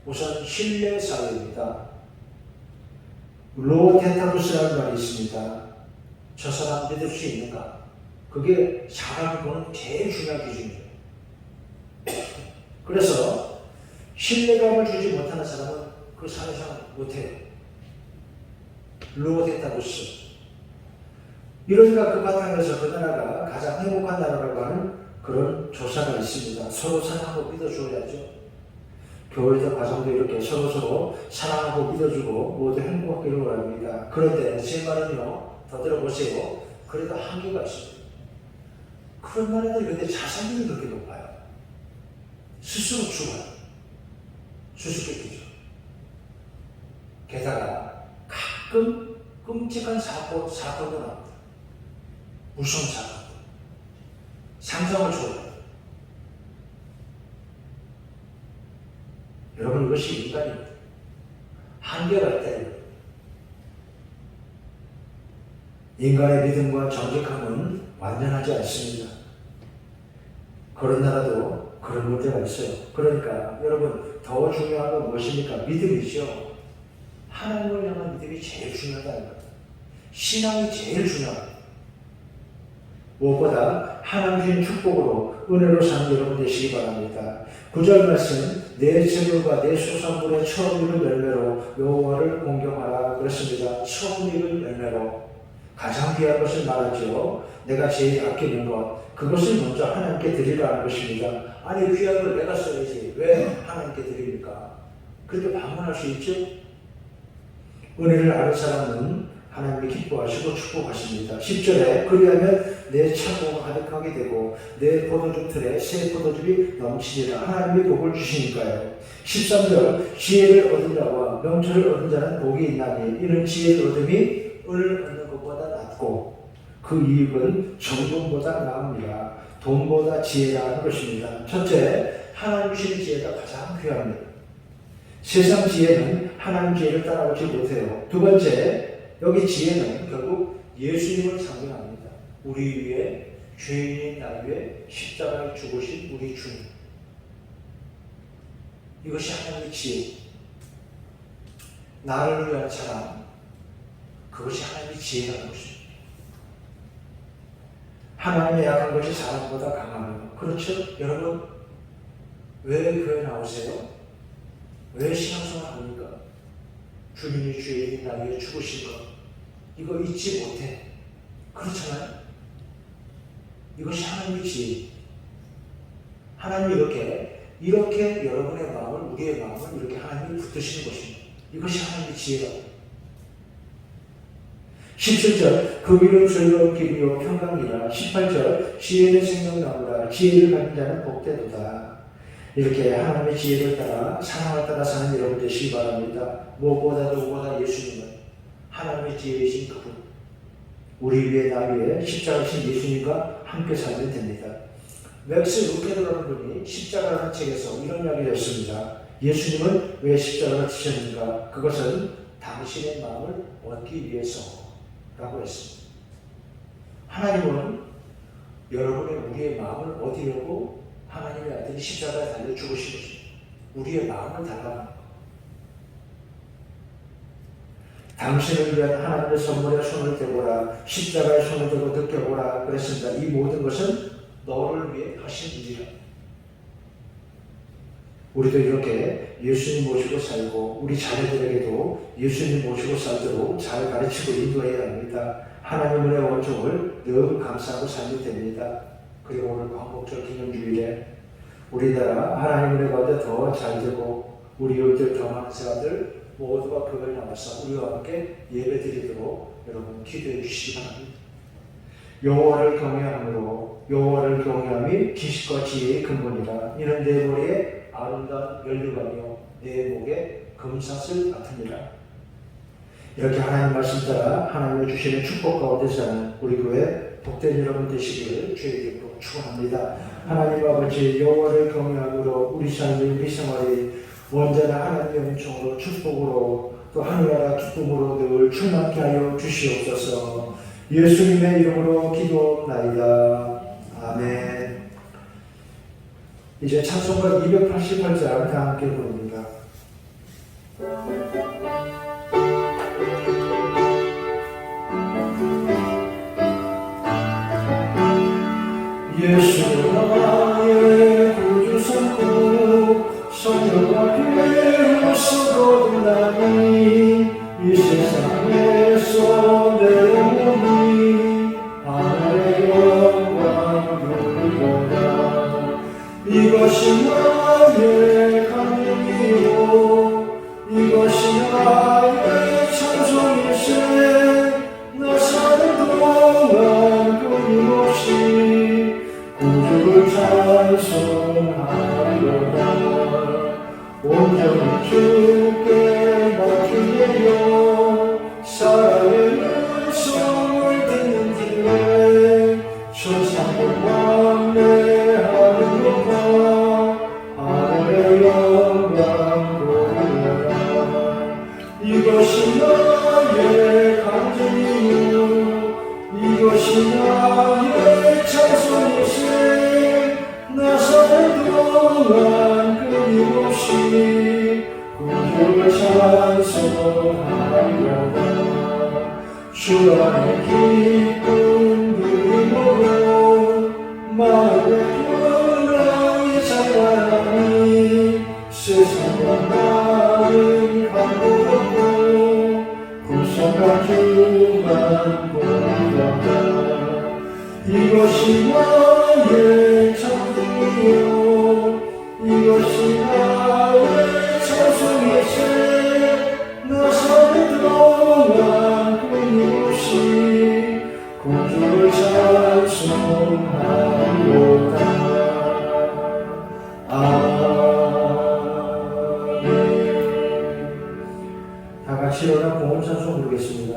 우선 신뢰 사회입니다. 로테타부스라는 말이 있습니다. 저 사람 믿을 수 있는가? 그게 사람이 보는 제일 중요한 기준이에요. 그래서 신뢰감을 주지 못하는 사람은 그 사회생활 못해요. 로테타부스. 이러니까 그 바탕에서 그 나라가 가장 행복한 나라라고 하는 그런 조사가 있습니다. 서로 사랑하고 믿어줘야죠. 교회적 과정도 이렇게 서로 사랑하고 믿어주고 모두 행복하기를 바랍니다. 그런데 제 말은요, 더 들어보세요. 그래도 한계가 있습니다. 그런 나라들이 근데 자살률이 그렇게 높아요. 스스로 죽어요. 수수께끼죠. 게다가 가끔 끔찍한 사건도 나옵니다. 무서운 사건. 상상을 초월해요. 여러분, 이것이 인간입니다. 한계가 있다. 인간의 믿음과 정직함은 완전하지 않습니다. 그런 나라도 그런 문제가 있어요. 그러니까 여러분, 더 중요한 건 무엇입니까? 믿음이죠. 하나님을 향한 믿음이 제일 중요하다는 거예요. 신앙이 제일 중요합니다. 무엇보다 하나님 주신 축복으로 은혜로 사는 여러분 되시기 바랍니다. 9절 말씀, 내 재물과 내 소산물의 처음 익은 열매로 여호와를 공경하라 그랬습니다. 처음 익은 열매로 가장 귀한 것을 말하죠. 내가 제일 아끼는 것, 그것을 먼저 하나님께 드리라는 것입니다. 아니, 귀한 걸 내가 써야지 왜 하나님께 드립니까? 그렇게 반문할 수 있죠? 은혜를 아는 사람은 하나님이 기뻐하시고 축복하십니다. 10절에 그리하면 내 창고가 가득하게 되고 내 포도주 틀에 새 포도즙이 넘치리라. 하나님이 복을 주시니까요. 13절 지혜를 얻은 자와 명철을 얻은 자는 복이 있나니 이는 지혜를 얻음이 은을 얻는 것보다 낫고 그 이익은 정금보다 나옵니다. 돈보다 지혜라는 것입니다. 첫째, 하나님 주신 지혜가 가장 귀합니다. 세상 지혜는 하나님 지혜를 따라오지 못해요. 두 번째, 여기 지혜는 결국 예수님을 상징합니다. 우리 위에 죄인인 나 위에 십자가에 죽으신 우리 주님. 이것이 하나님의 지혜. 나를 위한 사랑, 그것이 하나님의 지혜라는 것입니다. 하나님의 약한 것이 사람보다 강하며, 그렇죠? 여러분, 왜 교회 나오세요? 왜 신앙생활 합니까? 주님이 죄인인 나 위에 죽으신 것, 이거 잊지 못해. 그렇잖아요? 이것이 하나님의 지혜. 하나님이 이렇게 여러분의 마음을, 우리의 마음을 이렇게 하나님이 붙드시는 것입니다. 이것이 하나님의 지혜라고. 17절, 그 길은 즐거운 길이요 평강이라. 18절, 지혜는 생명나무라. 지혜를 가진 자는 복되도다. 이렇게 하나님의 지혜를 따라, 사랑을 따라 사는 여러분 되시기 바랍니다. 무엇보다 예수님은 하나님의 지혜이신 그분, 우리 위에 나 위에 십자가이신 예수님과 함께 살면 됩니다. 맥스 루케르라는 분이 십자가라는 책에서 이런 이야기를 했습니다. 예수님은 왜 십자가를 지셨는가? 그것은 당신의 마음을 얻기 위해서라고 했습니다. 하나님은 여러분의 우리의 마음을 얻으려고 하나님의 아들이 십자가에 달려 죽으신 것입니다. 우리의 마음을 달라는 것. 당신을 위한 하나님의 선물에 손을 대보라, 십자가에 손을 대고 느껴보라 그랬습니다. 이 모든 것은 너를 위해 하신 일이라. 우리도 이렇게 예수님 모시고 살고, 우리 자녀들에게도 예수님 모시고 살도록 잘 가르치고 인도해야 합니다. 하나님의 원종을 늘 감사하고 살면 됩니다. 그리고 오늘 광복절 기념주일에 우리나라 하나님의 가운데 더 잘 되고, 우리 요들 경험하는 사람들 모두가 교회에 나와서 우리와 함께 예배드리도록 여러분 기도해 주시기 바랍니다. 여호와를 경외함으로, 여호와를 경외함이 지식과 지혜의 근본이라. 이는 내 머리에 아름다운 면류관이요 내 목에 금사슬 같으니라. 이렇게 하나님 말씀 따라 하나님의 주시는 축복 가운데 사는 우리 교회 복된 여러분 되시기를 주의 이름으로 축원합니다. 하나님 아버지, 여호와를 경외함으로 우리 삶이, 우리 생활이 언제나 하나님의 은총으로, 축복으로, 또 하늘나라 기쁨으로 늘 충만케 하여 주시옵소서. 예수님의 이름으로 기도하옵나이다. 아멘. 이제 찬송가 288장 다 함께 부릅니다. 예수 나의 구주 삼고 성령과 깨어서 거듭나니 이 세상에서 내 몸이 하늘의 영광 누리도다. 이것이 나의 간증이요 이것이 나의 찬송일세. 나 사는 동안 끊임없이 구주를 찬송하리로다. 온전히 주께 맡기며 사랑의 음성을 듣는 길에 천상을 왕래하는 것과 하늘의 영광 보리라. 이것이 나의 간증이요 이것이 나의 찬송일세. 나 사는 동안 끊임없이 구주를 찬송하리로다. 주 안에 기쁜 누림으로 마음의 평강이 자라나니 세상과 나를 감동하고 구속한 주만 보리로다. 이것이 나의 찬송이요 이것이 나의 찬송일세. 나 사는 동안 끊임없이 구주를 찬송하리로다. 아멘. 다 같이 일어나 공헌 찬송 부르겠습니다.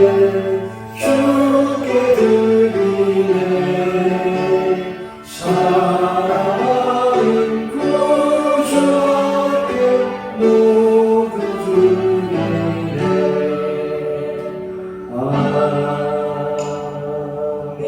주께 드리네 사랑하는 구주께 모두 드리네 아멘.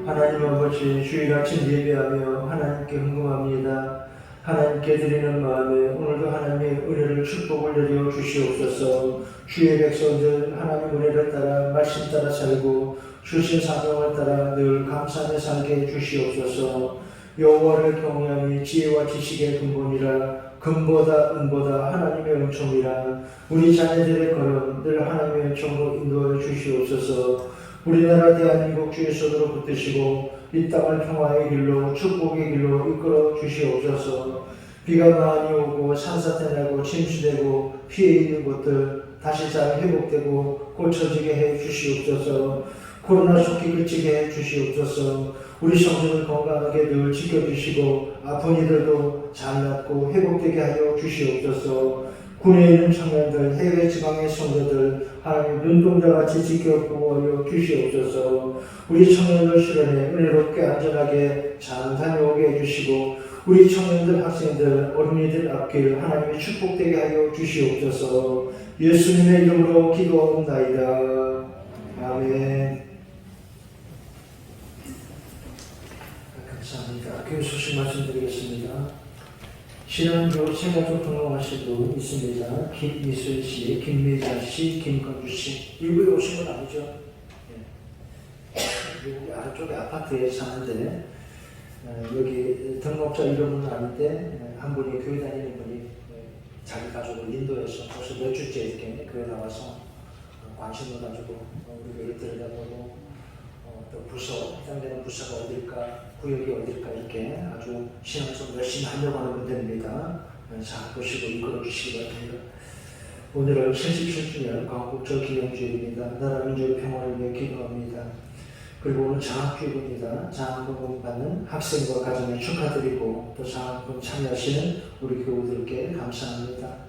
하나님 아버지 주일 아침 예배하며 하나님께 헌금합니다. 하나님께 드리는 마음에 오늘도 하나님의 은혜를 축복을 내려 주시옵소서. 주의 백성들 하나님 은혜를 따라 말씀 따라 살고 주신 사명을 따라 늘 감사하며 살게 해 주시옵소서. 여호와를 경외함이 지혜와 지식의 근본이라 금보다 은보다 하나님의 은총이라 우리 자녀들의 걸음 늘 하나님의 은총으로 인도하여 주시옵소서. 우리나라 대한민국 주의 손으로 붙드시고 이 땅을 평화의 길로 축복의 길로 이끌어 주시옵소서. 비가 많이 오고 산사태 나고 침수되고 피해 있는 곳들 다시 잘 회복되고 고쳐지게 해 주시옵소서. 코로나 속히 그치게 해 주시옵소서. 우리 성도들 건강하게 늘 지켜주시고 아픈 이들도 잘 낫고 회복되게 하여 주시옵소서. 군에 있는 청년들, 해외 지방의 성도들 하나님 눈동자같이 지켜 보호하여 주시옵소서. 우리 청년들 수련회 은혜롭게 안전하게 잘 다녀오게 해주시고 우리 청년들, 학생들, 어린이들 앞길 하나님이 축복되게 하여 주시옵소서. 예수님의 이름으로 기도하옵나이다. 아멘. 감사합니다. 교회 소식 말씀드리겠습니다. 지난주 생활좀 등록하신 분 있습니다. 김미술 씨, 김미자 씨, 김건주 씨. 일부에 오신 건 아니죠? 네. 여기 아래쪽에 아파트에 사는데 여기 등록자 이름은 아닌데 한 분이 교회 다니는 분이 자기 가족을 인도해서 벌써 몇 주째 이렇게 교회 나와서 관심을 가지고 우리 교회를 들여다보고 또 부서, 해당되는 부서가 어딜까, 구역이 어딜까 이렇게 아주 신앙성 열심히 하려고 하는 분들입니다. 잘 보시고 이끌어 주시기 바랍니다. 오늘은 77주년 광복절 기념주일입니다. 나라 민족의 평화를 위해 기도합니다. 그리고 오늘 장학주일입니다. 장학금 받는 학생과 가정에 축하드리고 또 장학금 참여하시는 우리 교우들께 감사합니다.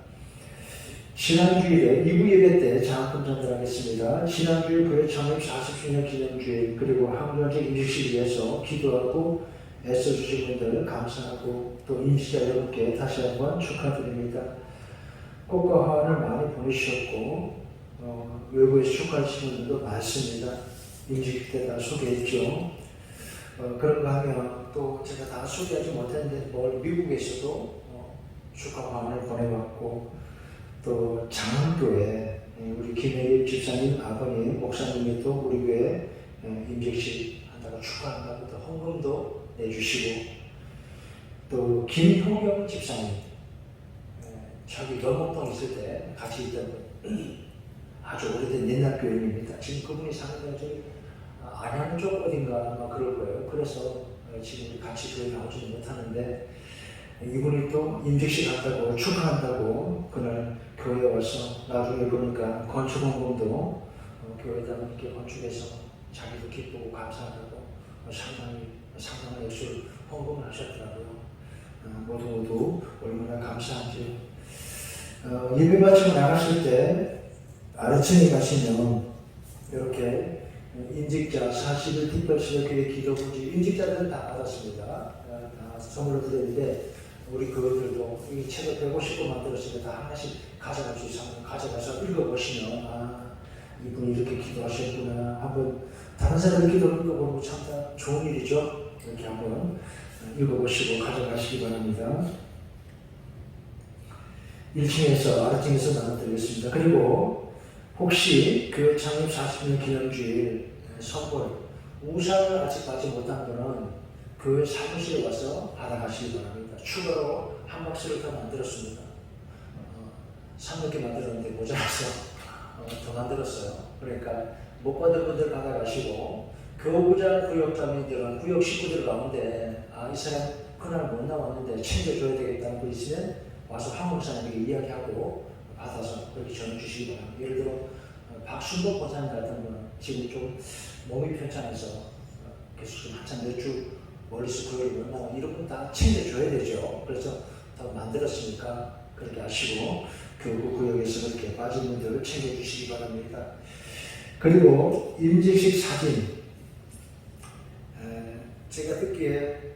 지난주일에 2부 예배 때 장학금 전달하겠습니다. 지난주일 교회 창립 40주년 기념주일 그리고 한국연적 임직식을 위해서 기도하고 애써주신 분들 감사하고 또 임직자 여러분께 다시 한번 축하드립니다. 꽃과 화환을 많이 보내주셨고 외부에서 축하하시는 분들도 많습니다. 임직식 때 다 소개했죠. 그런가 하면 또 제가 다 소개하지 못했는데 미국에서도 축하 화환을 보내왔고 또 장흥교회 우리 김혜립 집사님 아버님 목사님이 또 우리 교회 임직식 한다고 축하한다고 또 헌금도 내주시고 또 김호경 집사님 저기 영업동 있을 때 같이 있던 아주 오래된 옛날 교인입니다. 지금 그분이 사는 데가 저기 안양 쪽 어딘가 아마 그럴 거예요. 그래서 지금 같이 교회 나오지는 못하는데 이분이 또 임직식 한다고 축하한다고 그날 교회에 와서 나중에 보니까 건축원금도 교회에다 이렇게 건축해서 자기도 기쁘고 감사하다고 상당한 액수를 헌금을 하셨더라고요. 모두 얼마나 감사한지. 예배 마치고 나갔을 때 아래층에 가시면 이렇게 임직자 40일 특별시대교회 기도부지 임직자들은 다 받았습니다. 다 선물로 드렸는데 우리 교회들도 이 책을 150권 만들었으니까 다 하나씩 가져갈 수 있으면 가져가서 읽어보시면 이분이 이렇게 기도하셨구나 한번 다른 사람의 기도를 읽어보고 참 좋은 일이죠. 이렇게 한번 읽어보시고 가져가시기 바랍니다. 1층에서 아래층에서 나눠드리겠습니다. 그리고 혹시 교회 창립 40주년 기념주일 선물 우산을 아직 받지 못한 분은 교회 사무실에 와서 받아가시기 바랍니다. 추가로 한 박스를 더 만들었습니다. 3개 만들었는데 모자라서 더 만들었어요. 그러니까 못 받은 분들 받아가시고 교부장 구역장님들은 구역 식구들 가운데 이 사람 그날 못 나왔는데 챙겨줘야 되겠다는 분 있으면 와서 한국사님에게 이야기하고 받아서 그렇게 전해주시기 바랍니다. 예를 들어 박순복 권사님 같은 분은 지금 좀 몸이 편찮아서 계속 좀 한참 몇 주 멀리서 교회를 못 나와 이런 분 다 챙겨줘야 되죠. 그래서 더 만들었으니까 그렇게 하시고 교구 구역에서 그렇게 빠진 분들을 챙겨주시기 바랍니다. 그리고 임직식 사진, 제가 듣기에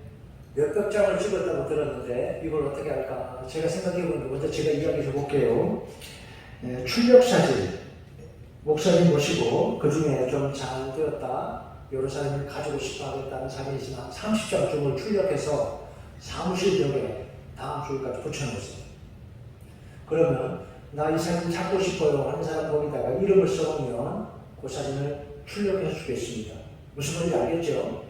몇백 장을 찍었다고 들었는데 이걸 어떻게 할까? 제가 생각해보는데 먼저 제가 이야기해 볼게요. 출력 사진, 목사님 모시고 그 중에 좀 잘 되었다, 여러 사람이 가지고 싶어 하겠다는 사진이지만 30장 중을 출력해서 사무실 벽에 다음 주까지 붙여놓으세요. 그러면 나 이 사진 찾고 싶어요 하는 사람 거기다가 이름을 써놓으면 그 사진을 출력해 주겠습니다. 무슨 말인지 알겠죠?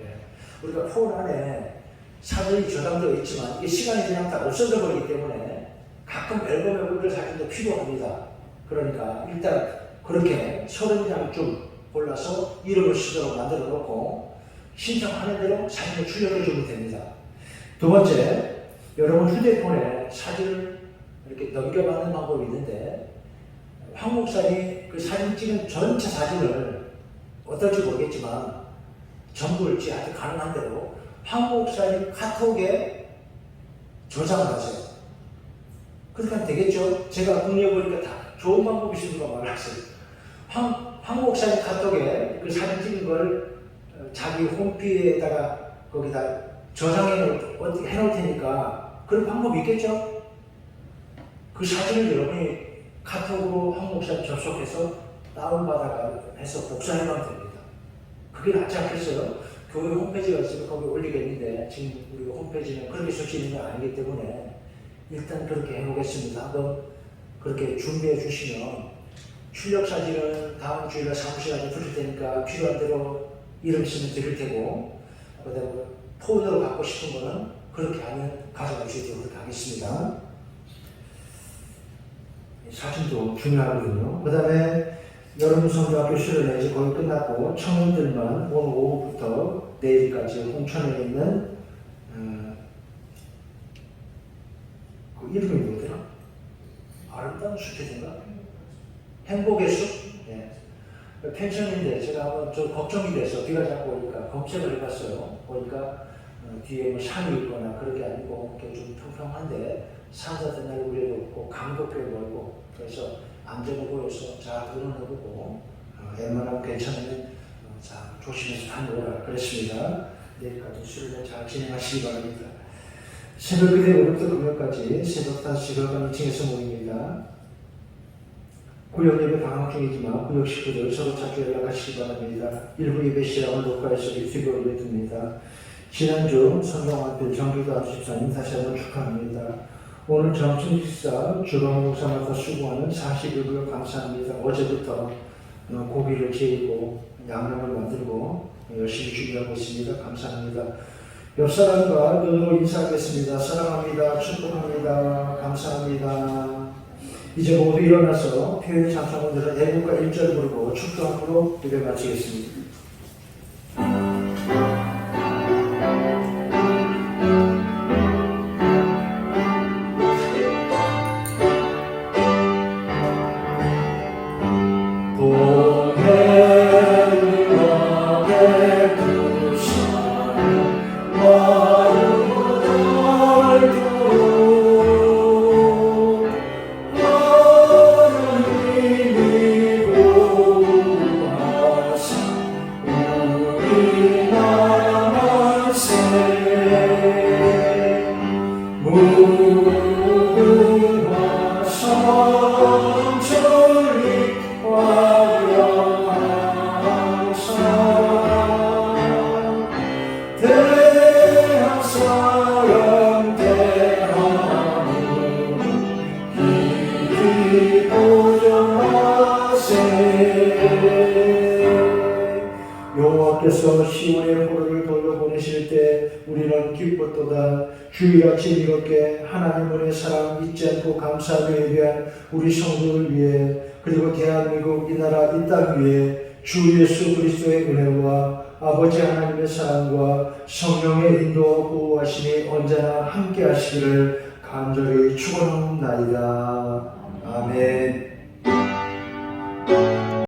우리가 폰 안에 사진이 저장되어 있지만 이게 시간이 그냥 다 없어져 버리기 때문에 가끔 앨범에 올릴 사진도 필요합니다. 그러니까 일단 그렇게 30장쯤 골라서 이름을 쓰도록 만들어 놓고 신청하는 대로 사진을 출력해 주면 됩니다. 두 번째, 여러분 휴대폰에 사진을 이렇게 넘겨받는 방법이 있는데 황 목사님이 그 사진 찍은 전체 사진을 어떨지 모르겠지만 전부일지 하여튼 가능한 대로 황 목사님 카톡에 저장을 하세요. 그렇게 하면 되겠죠? 제가 공유해보니까 다 좋은 방법이시니까 말했어요. 황 목사님 카톡에 그 사진 찍은 걸 자기 홈피에다가 거기다 저장해 놓을 테니까 그런 방법이 있겠죠? 그 사진을 여러분이 카톡으로 황 목사님 접속해서 다운받아가 해서 복사해가면 됩니다. 그게 낫지 않겠어요? 교회 홈페이지가 있으면 거기 올리겠는데 지금 우리 홈페이지는 그렇게 쓸 수 있는 게 아니기 때문에 일단 그렇게 해보겠습니다. 한번 그렇게 준비해 주시면 출력 사진은 다음 주일에 사무실에 드릴 테니까 필요한 대로 이름 쓰면 드릴 테고, 그다음에 폰으로 갖고 싶은 거는 그렇게 하면 가져갈 수 있도록 그렇게 하겠습니다. 사진도 중요하거든요. 그 다음에 여러분 성중학교 수련회 이제 거의 끝났고 청년들만 오늘 오후부터 내일까지 홍천에 있는 그 이름이 뭐더라? 아름다운 숲인가? 행복의 숲? 네. 펜션인데 제가 한번 좀 걱정이 돼서 비가 자꾸 오니까 검색을 해봤어요. 보니까 뒤에 뭐 산이 있거나 그런 게 아니고 좀 평평한데 산사된 날 우려도 없고 강도 꽤 멀고 그래서 안전해 보여서 잘 드러내보고 웬만하면 괜찮으면 자 조심해서 다녀오라 그랬습니다. 내일까지 수련회 잘 진행하시기 바랍니다. 새벽 기대 오늘부터 금요일까지 새벽 5시 걸어간 2층에서 모입니다. 구역 예배 방학 중이지만 구역 식구들 서로 자주 연락하시기 바랍니다. 일부 예배 시간을 녹화해서 유튜브로 올려둡니다. 지난주 선동한필 정기도 집사님 다시 한번 축하합니다. 오늘 점심 식사 주방 목사 맡아 수고하는 41구역 감사합니다. 어제부터 고기를 재고 양념을 만들고 열심히 준비하고 있습니다. 감사합니다. 옆 사람과 눈으로 인사하겠습니다. 사랑합니다. 축복합니다. 감사합니다. 이제 모두 일어나서 표현 장사분들은 애국가 1절 부르고 축도함으로 예배 마치겠습니다. 여호와께서 시온의 포로를 돌려보내실 때 우리는 기뻤도다. 주일 아침 이렇게 하나님 은혜 사랑 잊지 않고 감사하며 예배한 우리 성도를 위해 그리고 대한민국 이 나라 이 땅 위에 주 예수 그리스도의 은혜와 아버지 하나님의 사랑과 성령의 인도와 보호하심이 언제나 함께 하시기를 간절히 축원합니다. 아멘.